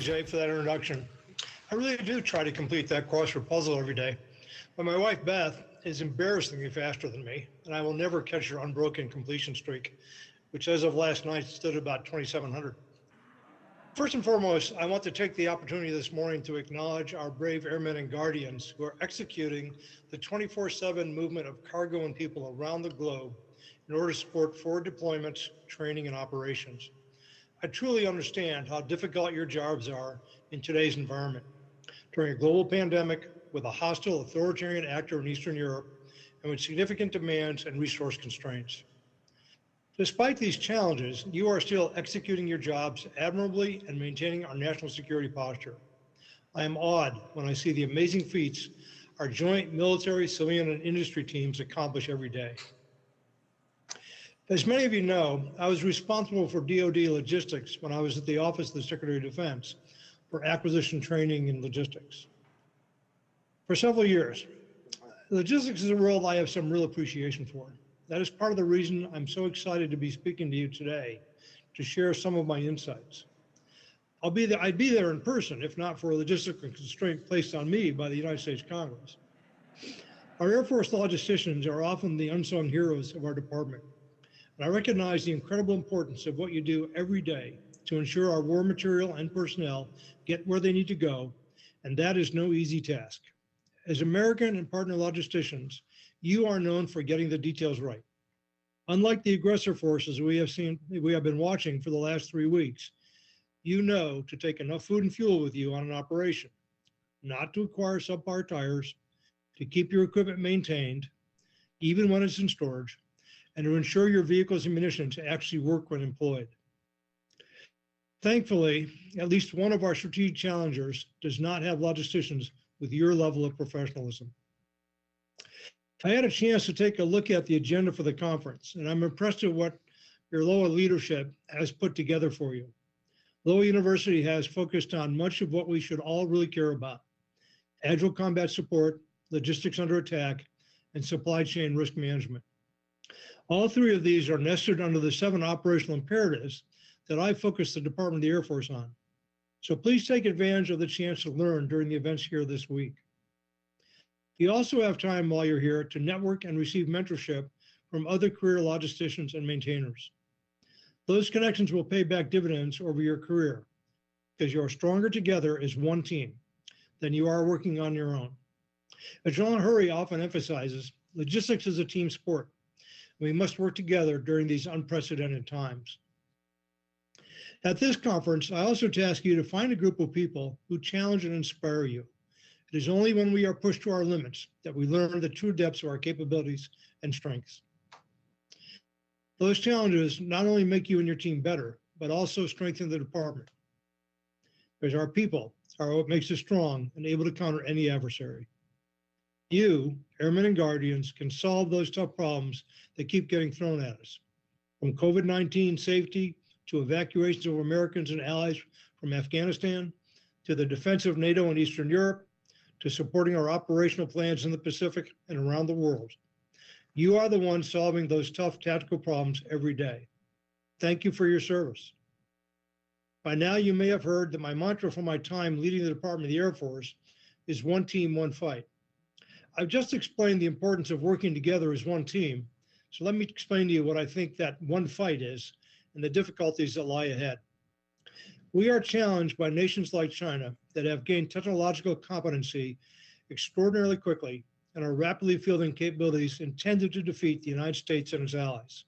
Jay, for that introduction. I really do try to complete that crossword puzzle every day, but my wife, Beth, is embarrassingly faster than me, and I will never catch her unbroken completion streak, which as of last night stood at about 2,700. First and foremost, I want to take the opportunity this morning to acknowledge our brave airmen and guardians who are executing the 24/7 movement of cargo and people around the globe in order to support forward deployments, training, and operations. I truly understand how difficult your jobs are in today's environment. During a global pandemic with a hostile authoritarian actor in Eastern Europe and with significant demands and resource constraints. Despite these challenges, you are still executing your jobs admirably and maintaining our national security posture. I am awed when I see the amazing feats our joint military, civilian, and industry teams accomplish every day. As many of you know, I was responsible for DoD logistics when I was at the Office of the Secretary of Defense for acquisition training and logistics. For several years, logistics is a world I have some real appreciation for. That is part of the reason I'm so excited to be speaking to you today to share some of my insights. I'd be there in person if not for a logistical constraint placed on me by the United States Congress. Our Air Force logisticians are often the unsung heroes of our department. And I recognize the incredible importance of what you do every day to ensure our war material and personnel get where they need to go, and that is no easy task. As American and partner logisticians, you are known for getting the details right. Unlike the aggressor forces we have been watching for the last 3 weeks, you know to take enough food and fuel with you on an operation, not to acquire subpar tires, to keep your equipment maintained, even when it's in storage, and to ensure your vehicles and munitions actually work when employed. Thankfully, at least one of our strategic challengers does not have logisticians with your level of professionalism. I had a chance to take a look at the agenda for the conference, and I'm impressed at what your LOA leadership has put together for you. LOA University has focused on much of what we should all really care about: agile combat support, logistics under attack, and supply chain risk management. All three of these are nested under the 7 operational imperatives that I focus the Department of the Air Force on. So please take advantage of the chance to learn during the events here this week. You also have time while you're here to network and receive mentorship from other career logisticians and maintainers. Those connections will pay back dividends over your career because you are stronger together as one team than you are working on your own. As John Hurry often emphasizes, logistics is a team sport. We must work together during these unprecedented times. At this conference, I also task you to find a group of people who challenge and inspire you. It is only when we are pushed to our limits that we learn the true depths of our capabilities and strengths. Those challenges not only make you and your team better, but also strengthen the department. Because our people are what makes us strong and able to counter any adversary. You, airmen and guardians, can solve those tough problems that keep getting thrown at us. From COVID-19 safety to evacuations of Americans and allies from Afghanistan, to the defense of NATO and Eastern Europe, to supporting our operational plans in the Pacific and around the world. You are the ones solving those tough tactical problems every day. Thank you for your service. By now, you may have heard that my mantra for my time leading the Department of the Air Force is one team, one fight. I've just explained the importance of working together as one team, so let me explain to you what I think that one fight is and the difficulties that lie ahead. We are challenged by nations like China that have gained technological competency extraordinarily quickly and are rapidly fielding capabilities intended to defeat the United States and its allies.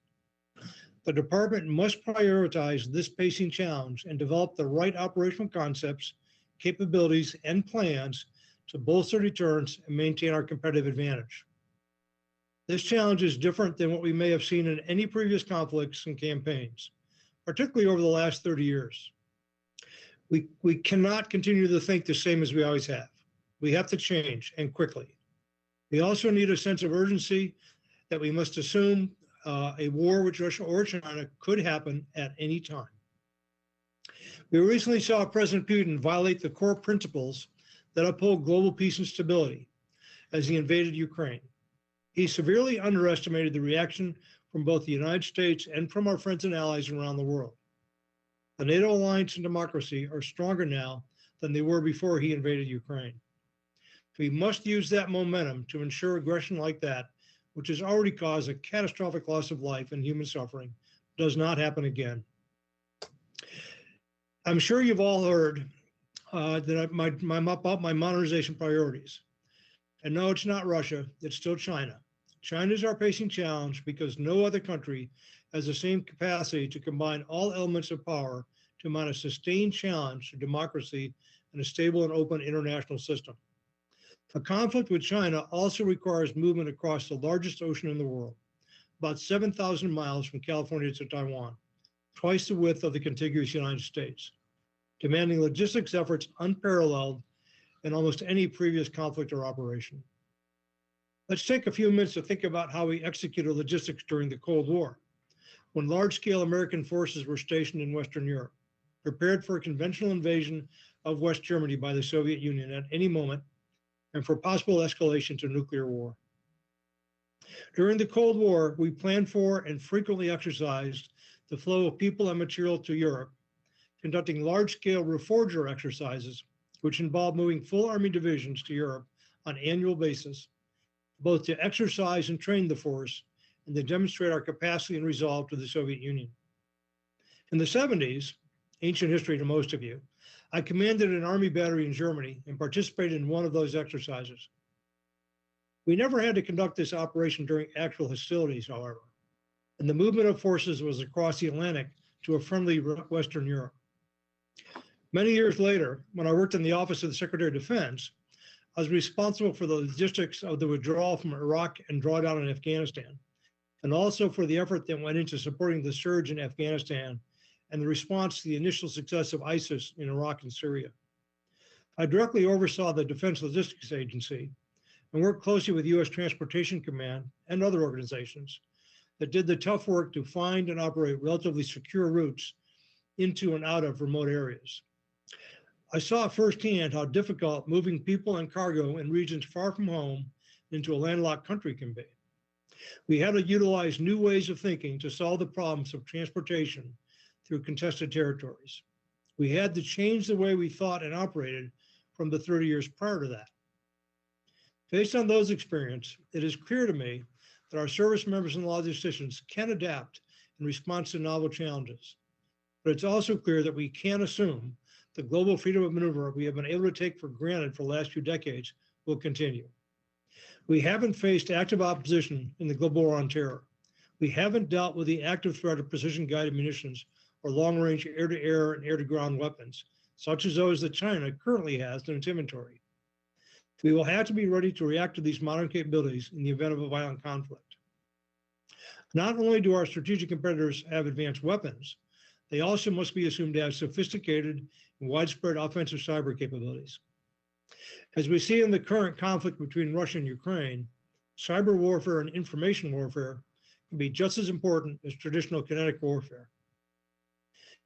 The department must prioritize this pacing challenge and develop the right operational concepts, capabilities, and plans to bolster deterrence and maintain our competitive advantage. This challenge is different than what we may have seen in any previous conflicts and campaigns, particularly over the last 30 years. We cannot continue to think the same as we always have. We have to change, and quickly. We also need a sense of urgency that we must assume a war with Russia or China could happen at any time. We recently saw President Putin violate the core principles that uphold global peace and stability as he invaded Ukraine. He severely underestimated the reaction from both the United States and from our friends and allies around the world. The NATO alliance and democracy are stronger now than they were before he invaded Ukraine. We must use that momentum to ensure aggression like that, which has already caused a catastrophic loss of life and human suffering, does not happen again. I'm sure you've all heard about my modernization priorities. And no, it's not Russia, it's still China. China is our pacing challenge because no other country has the same capacity to combine all elements of power to mount a sustained challenge to democracy and a stable and open international system. A conflict with China also requires movement across the largest ocean in the world, about 7,000 miles from California to Taiwan, twice the width of the contiguous United States, demanding logistics efforts unparalleled in almost any previous conflict or operation. Let's take a few minutes to think about how we executed logistics during the Cold War, when large-scale American forces were stationed in Western Europe, prepared for a conventional invasion of West Germany by the Soviet Union at any moment, and for possible escalation to nuclear war. During the Cold War, we planned for and frequently exercised the flow of people and material to Europe, conducting large-scale reforger exercises, which involved moving full Army divisions to Europe on an annual basis, both to exercise and train the force and to demonstrate our capacity and resolve to the Soviet Union. In the 70s, ancient history to most of you, I commanded an Army battery in Germany and participated in one of those exercises. We never had to conduct this operation during actual hostilities, however, and the movement of forces was across the Atlantic to a friendly Western Europe. Many years later, when I worked in the Office of the Secretary of Defense, I was responsible for the logistics of the withdrawal from Iraq and drawdown in Afghanistan, and also for the effort that went into supporting the surge in Afghanistan and the response to the initial success of ISIS in Iraq and Syria. I directly oversaw the Defense Logistics Agency and worked closely with U.S. Transportation Command and other organizations that did the tough work to find and operate relatively secure routes into and out of remote areas. I saw firsthand how difficult moving people and cargo in regions far from home into a landlocked country can be. We had to utilize new ways of thinking to solve the problems of transportation through contested territories. We had to change the way we thought and operated from the 30 years prior to that. Based on those experiences, it is clear to me that our service members and logisticians can adapt in response to novel challenges. But it's also clear that we can't assume the global freedom of maneuver we have been able to take for granted for the last few decades will continue. We haven't faced active opposition in the global war on terror. We haven't dealt with the active threat of precision-guided munitions or long-range air-to-air and air-to-ground weapons, such as those that China currently has in its inventory. We will have to be ready to react to these modern capabilities in the event of a violent conflict. Not only do our strategic competitors have advanced weapons, they also must be assumed to have sophisticated and widespread offensive cyber capabilities. As we see in the current conflict between Russia and Ukraine, cyber warfare and information warfare can be just as important as traditional kinetic warfare.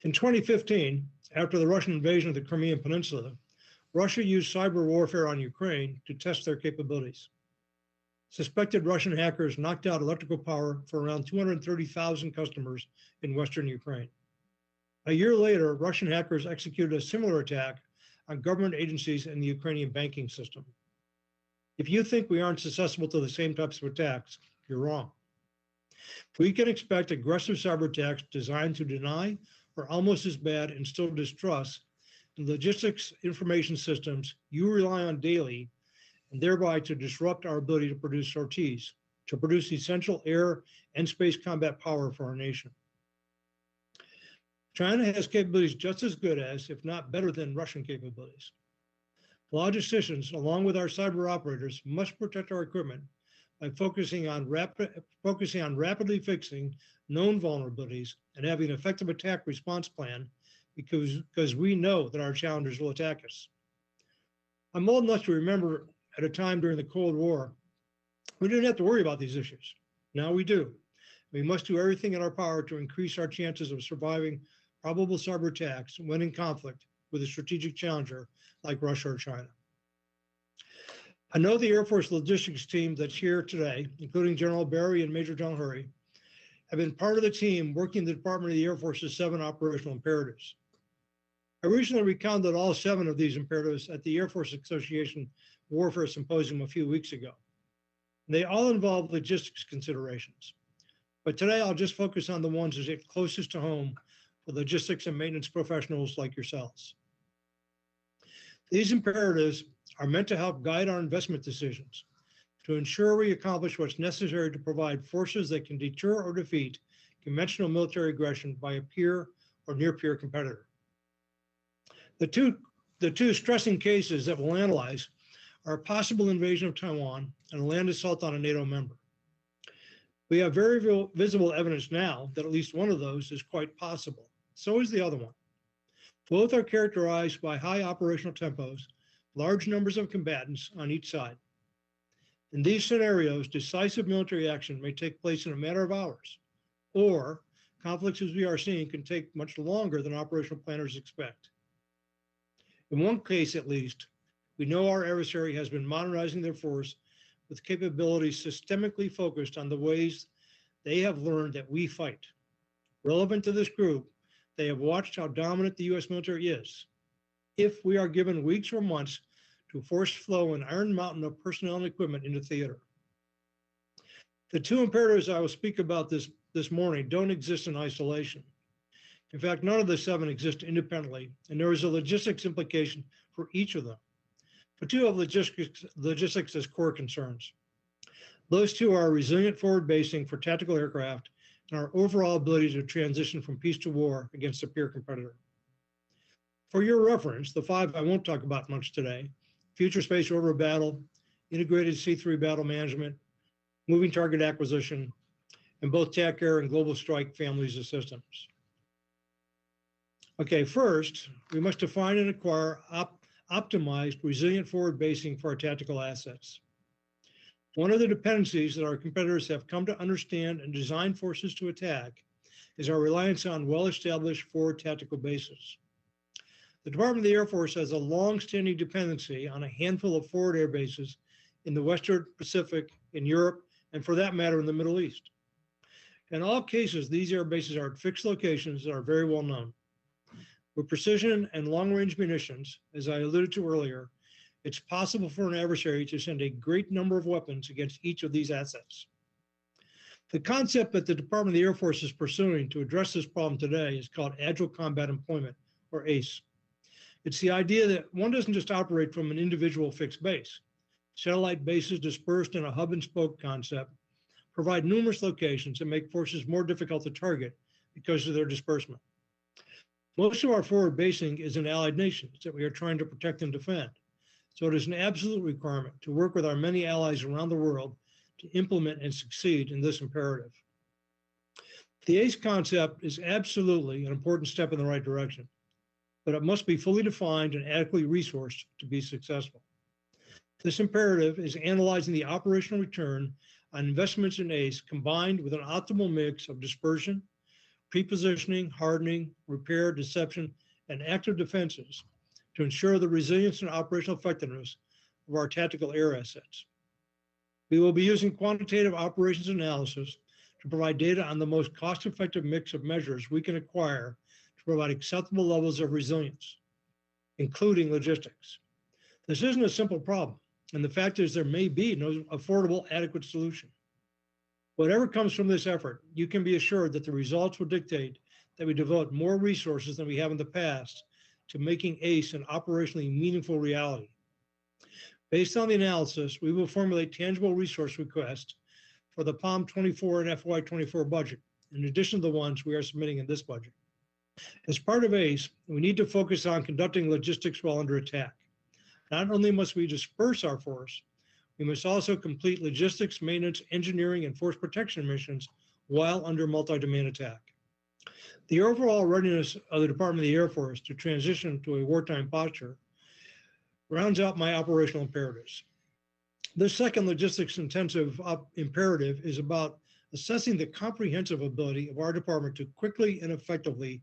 In 2015, after the Russian invasion of the Crimean Peninsula, Russia used cyber warfare on Ukraine to test their capabilities. Suspected Russian hackers knocked out electrical power for around 230,000 customers in Western Ukraine. A year later, Russian hackers executed a similar attack on government agencies in the Ukrainian banking system. If you think we aren't susceptible to the same types of attacks, you're wrong. We can expect aggressive cyber attacks designed to deny or almost as bad instill distrust in logistics information systems you rely on daily, and thereby to disrupt our ability to produce sorties, to produce essential air and space combat power for our nation. China has capabilities just as good as, if not better than, Russian capabilities. Logisticians, along with our cyber operators, must protect our equipment by focusing on rapidly fixing known vulnerabilities and having an effective attack response plan because we know that our challengers will attack us. I'm old enough to remember at a time during the Cold War, we didn't have to worry about these issues. Now we do. We must do everything in our power to increase our chances of surviving probable cyber attacks when in conflict with a strategic challenger like Russia or China. I know the Air Force logistics team that's here today, including General Barry and Major General Hurry, I've been part of the team working the Department of the Air Force's 7 operational imperatives. I recently recounted all 7 of these imperatives at the Air Force Association Warfare Symposium a few weeks ago. They all involve logistics considerations. But today I'll just focus on the ones that hit closest to home for logistics and maintenance professionals like yourselves. These imperatives are meant to help guide our investment decisions, to ensure we accomplish what's necessary to provide forces that can deter or defeat conventional military aggression by a peer or near-peer competitor. The two stressing cases that we'll analyze are a possible invasion of Taiwan and a land assault on a NATO member. We have very visible evidence now that at least one of those is quite possible. So is the other one. Both are characterized by high operational tempos, large numbers of combatants on each side. In these scenarios, decisive military action may take place in a matter of hours, or conflicts as we are seeing can take much longer than operational planners expect. In one case, at least, we know our adversary has been modernizing their force with capabilities systemically focused on the ways they have learned that we fight. Relevant to this group, they have watched how dominant the U.S. military is. If we are given weeks or months to force flow an iron mountain of personnel and equipment into theater. The 2 imperatives I will speak about this morning don't exist in isolation. In fact, none of the 7 exist independently, and there is a logistics implication for each of them. But 2 have logistics as core concerns. Those 2 are resilient forward basing for tactical aircraft and our overall ability to transition from peace to war against a peer competitor. For your reference, the 5 I won't talk about much today: future space order of battle, integrated C3 battle management, moving target acquisition, and both TAC Air and Global Strike families of systems. Okay, first, we must define and acquire optimized, resilient forward basing for our tactical assets. One of the dependencies that our competitors have come to understand and design forces to attack is our reliance on well-established forward tactical bases. The Department of the Air Force has a long-standing dependency on a handful of forward air bases in the Western Pacific, in Europe, and for that matter, in the Middle East. In all cases, these air bases are at fixed locations that are very well known. With precision and long-range munitions, as I alluded to earlier, it's possible for an adversary to send a great number of weapons against each of these assets. The concept that the Department of the Air Force is pursuing to address this problem today is called Agile Combat Employment, or ACE. It's the idea that one doesn't just operate from an individual fixed base. Satellite bases dispersed in a hub and spoke concept provide numerous locations and make forces more difficult to target because of their disbursement. Most of our forward basing is in allied nations that we are trying to protect and defend. So it is an absolute requirement to work with our many allies around the world to implement and succeed in this imperative. The ACE concept is absolutely an important step in the right direction, but it must be fully defined and adequately resourced to be successful. This imperative is analyzing the operational return on investments in ACE combined with an optimal mix of dispersion, prepositioning, hardening, repair, deception, and active defenses to ensure the resilience and operational effectiveness of our tactical air assets. We will be using quantitative operations analysis to provide data on the most cost-effective mix of measures we can acquire to provide acceptable levels of resilience, including logistics. This isn't a simple problem, and the fact is there may be no affordable, adequate solution. Whatever comes from this effort, you can be assured that the results will dictate that we devote more resources than we have in the past to making ACE an operationally meaningful reality. Based on the analysis, we will formulate tangible resource requests for the POM 24 and FY 24 budget, in addition to the ones we are submitting in this budget. As part of ACE, we need to focus on conducting logistics while under attack. Not only must we disperse our force, we must also complete logistics, maintenance, engineering, and force protection missions while under multi-domain attack. The overall readiness of the Department of the Air Force to transition to a wartime posture rounds out my operational imperatives. This second logistics intensive imperative is about assessing the comprehensive ability of our department to quickly and effectively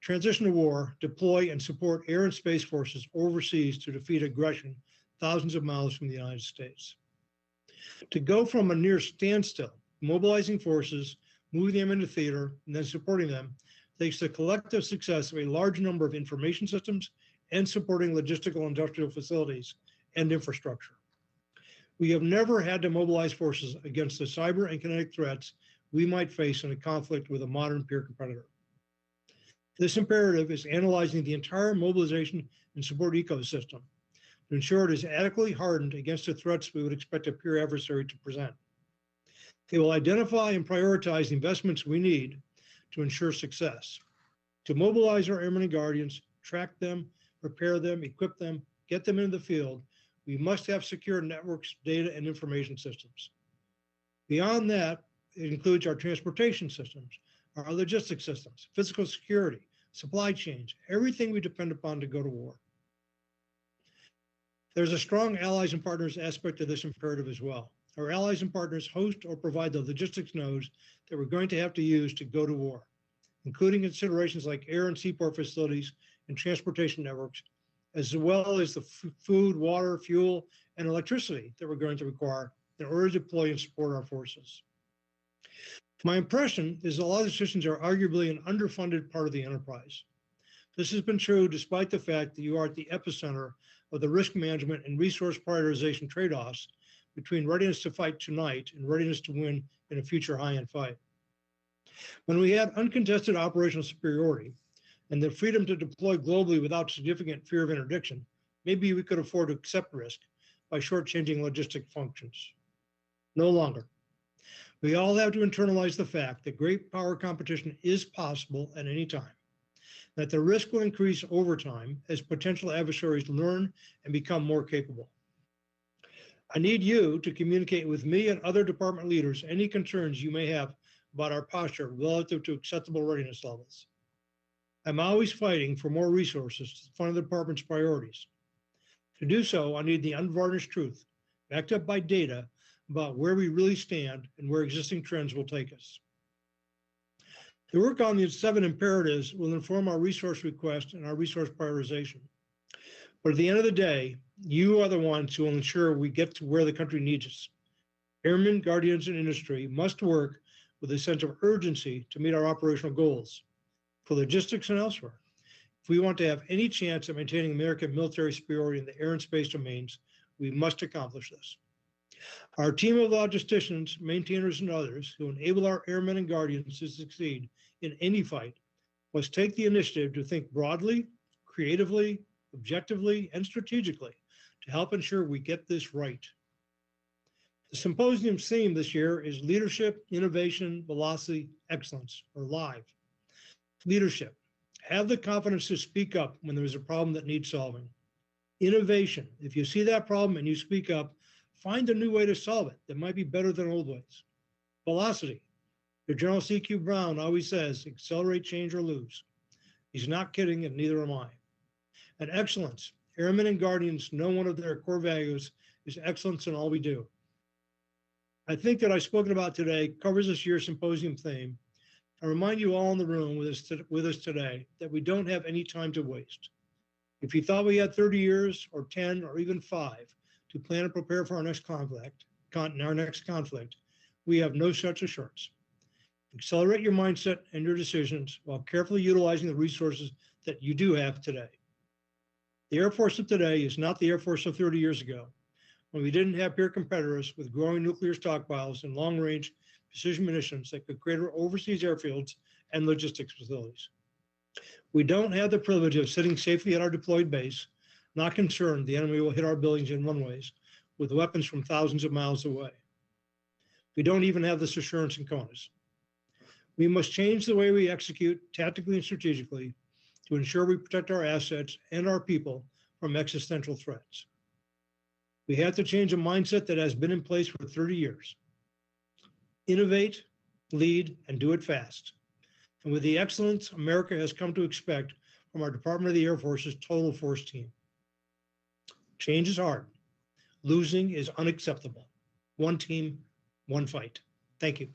transition to war, deploy, and support air and space forces overseas to defeat aggression thousands of miles from the United States. To go from a near standstill, mobilizing forces, moving them into theater, and then supporting them takes the collective success of a large number of information systems and supporting logistical industrial facilities and infrastructure. We have never had to mobilize forces against the cyber and kinetic threats we might face in a conflict with a modern peer competitor. This imperative is analyzing the entire mobilization and support ecosystem to ensure it is adequately hardened against the threats we would expect a peer adversary to present. It will identify and prioritize the investments we need to ensure success. To mobilize our airmen and guardians, track them, prepare them, equip them, get them into the field, we must have secure networks, data, and information systems. Beyond that, it includes our transportation systems, our logistics systems, physical security, supply chains, everything we depend upon to go to war. There's a strong allies and partners aspect of this imperative as well. Our allies and partners host or provide the logistics nodes that we're going to have to use to go to war, including considerations like air and seaport facilities and transportation networks, as well as the food, water, fuel, and electricity that we're going to require in order to deploy and support our forces. My impression is that logisticians are arguably an underfunded part of the enterprise. This has been true despite the fact that you are at the epicenter of the risk management and resource prioritization trade-offs between readiness to fight tonight and readiness to win in a future high-end fight. When we had uncontested operational superiority and the freedom to deploy globally without significant fear of interdiction, maybe we could afford to accept risk by shortchanging logistic functions. No longer. We all have to internalize the fact that great power competition is possible at any time, that the risk will increase over time as potential adversaries learn and become more capable. I need you to communicate with me and other department leaders any concerns you may have about our posture relative to acceptable readiness levels. I'm always fighting for more resources to fund the department's priorities. To do so, I need the unvarnished truth, backed up by data, about where we really stand and where existing trends will take us. The work on these 7 imperatives will inform our resource request and our resource prioritization. But at the end of the day, you are the ones who will ensure we get to where the country needs us. Airmen, guardians, and industry must work with a sense of urgency to meet our operational goals for logistics and elsewhere. If we want to have any chance of maintaining American military superiority in the air and space domains, we must accomplish this. Our team of logisticians, maintainers, and others who enable our airmen and guardians to succeed in any fight must take the initiative to think broadly, creatively, objectively, and strategically to help ensure we get this right. The symposium's theme this year is Leadership, Innovation, Velocity, Excellence, or LIVE. Leadership. Have the confidence to speak up when there is a problem that needs solving. Innovation. If you see that problem and you speak up, find a new way to solve it that might be better than old ways. Velocity. Your General C.Q. Brown always says, accelerate, change, or lose. He's not kidding, and neither am I. And excellence. Airmen and guardians know one of their core values is excellence in all we do. I think that I've spoken about today covers this year's symposium theme. I remind you all in the room with us today that we don't have any time to waste. If you thought we had 30 years or 10 or even 5 to plan and prepare for our next conflict, we have no such assurance. Accelerate your mindset and your decisions while carefully utilizing the resources that you do have today. The Air Force of today is not the Air Force of 30 years ago, when we didn't have peer competitors with growing nuclear stockpiles and long-range precision munitions that could create overseas airfields and logistics facilities. We don't have the privilege of sitting safely at our deployed base, not concerned the enemy will hit our buildings and runways with weapons from thousands of miles away. We don't even have this assurance in CONUS. We must change the way we execute tactically and strategically to ensure we protect our assets and our people from existential threats. We have to change a mindset that has been in place for 30 years. Innovate, lead, and do it fast. And with the excellence America has come to expect from our Department of the Air Force's total force team. Change is hard. Losing is unacceptable. One team, one fight. Thank you.